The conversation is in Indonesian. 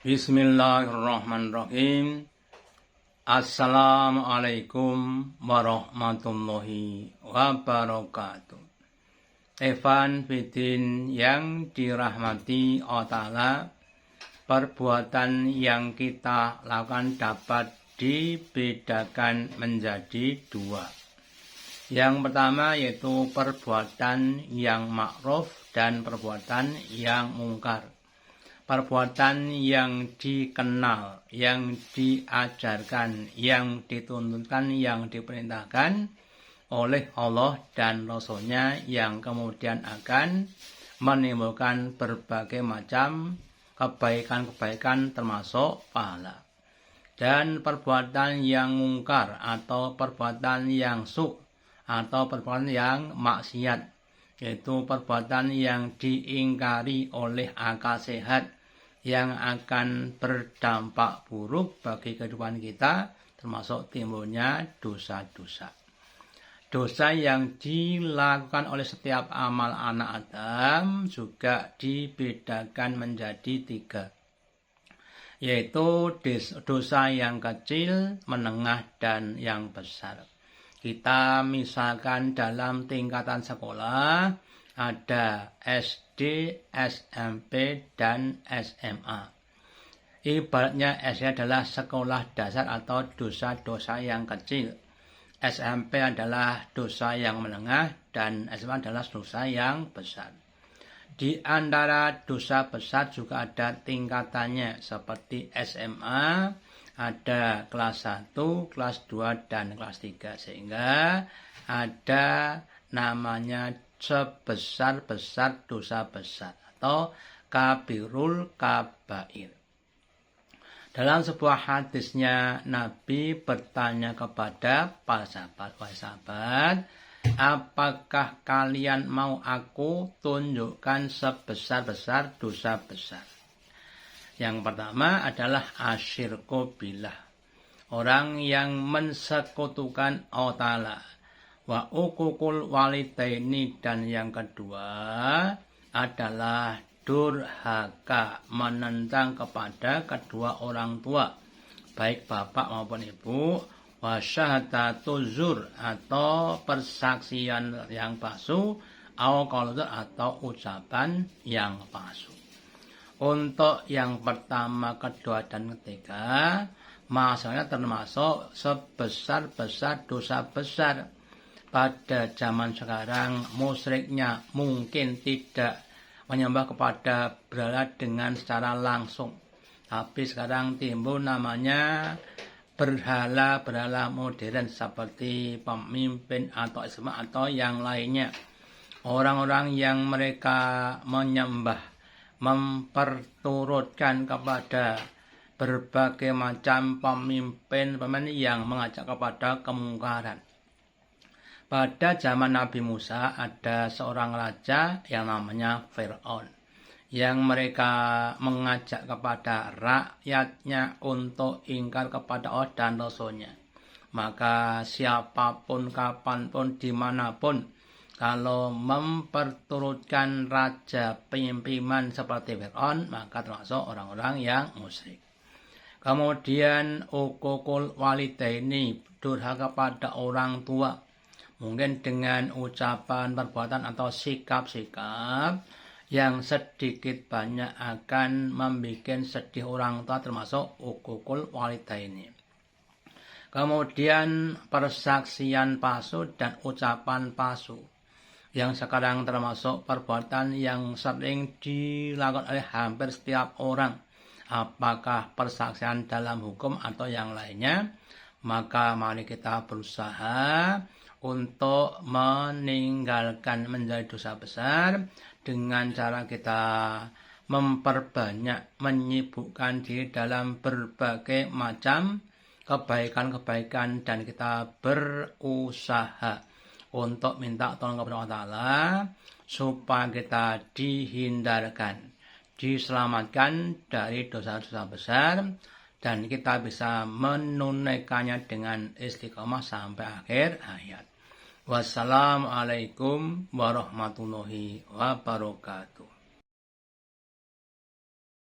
Bismillahirrahmanirrahim. Assalamualaikum warahmatullahi wabarakatuh. Evan Fidin yang dirahmati Allah Ta'ala, perbuatan yang kita lakukan dapat dibedakan menjadi dua. Yang pertama yaitu perbuatan yang ma'ruf dan perbuatan yang mungkar. Perbuatan yang dikenal, yang diajarkan, yang dituntutkan, yang diperintahkan oleh Allah dan Rasul-Nya yang kemudian akan menimbulkan berbagai macam kebaikan-kebaikan termasuk pahala. Dan perbuatan yang mungkar atau perbuatan yang atau perbuatan yang maksiat, yaitu perbuatan yang diingkari oleh akal sehat yang akan berdampak buruk bagi kehidupan kita, termasuk timbulnya dosa-dosa. Dosa yang dilakukan oleh setiap amal anak Adam juga dibedakan menjadi tiga, yaitu dosa yang kecil, menengah, dan yang besar. Kita misalkan dalam tingkatan sekolah ada SD, SMP, dan SMA. Ibaratnya SD adalah sekolah dasar atau dosa-dosa yang kecil. SMP adalah dosa yang menengah dan SMA adalah dosa yang besar. Di antara dosa besar juga ada tingkatannya, seperti SMA ada kelas 1, kelas 2, dan kelas 3. Sehingga ada namanya sebesar-besar dosa besar atau kabirul kabair. Dalam sebuah hadisnya Nabi bertanya kepada para sahabat, "Wahai sahabat, apakah kalian mau aku tunjukkan sebesar-besar dosa besar?" Yang pertama adalah asyirku billah, orang yang mensekutukan Allah Ta'ala. Wa uququl walidaini, dan yang kedua adalah durhaka, menentang kepada kedua orang tua, baik bapak maupun ibu. Wa syahadatu zur, atau persaksian yang palsu, atau ucapan yang palsu. Untuk yang pertama, kedua, dan ketiga, masalahnya termasuk sebesar-besar dosa besar. Pada zaman sekarang musyriknya mungkin tidak menyembah kepada berhala dengan secara langsung, tapi sekarang timbul namanya berhala-berhala modern seperti pemimpin atau isma atau yang lainnya. Orang-orang yang mereka menyembah, memperturutkan kepada berbagai macam pemimpin yang mengajak kepada kemungkaran. Pada zaman Nabi Musa ada seorang raja yang namanya Fir'aun, yang mereka mengajak kepada rakyatnya untuk ingkar kepada Allah dan Rasul-Nya. Maka siapapun, kapanpun, dimanapun, kalau memperturutkan raja pimpinan seperti Fir'aun, maka termasuk orang-orang yang musyrik. Kemudian uququl walidaini, durhaka pada orang tua, mungkin dengan ucapan, perbuatan, atau sikap-sikap yang sedikit banyak akan membuat sedih orang tua, termasuk uququl walidaini. Kemudian persaksian palsu dan ucapan palsu, yang sekarang termasuk perbuatan yang sering dilakukan oleh hampir setiap orang. Apakah persaksian dalam hukum atau yang lainnya? Maka mari kita berusaha untuk meninggalkan menjadi dosa besar dengan cara kita memperbanyak menyibukkan diri dalam berbagai macam kebaikan-kebaikan, dan kita berusaha untuk minta tolong kepada Allah Ta'ala supaya kita dihindarkan, diselamatkan dari dosa-dosa besar, dan kita bisa menunaikannya dengan istiqomah sampai akhir hayat. Wassalamualaikum warahmatullahi wabarakatuh.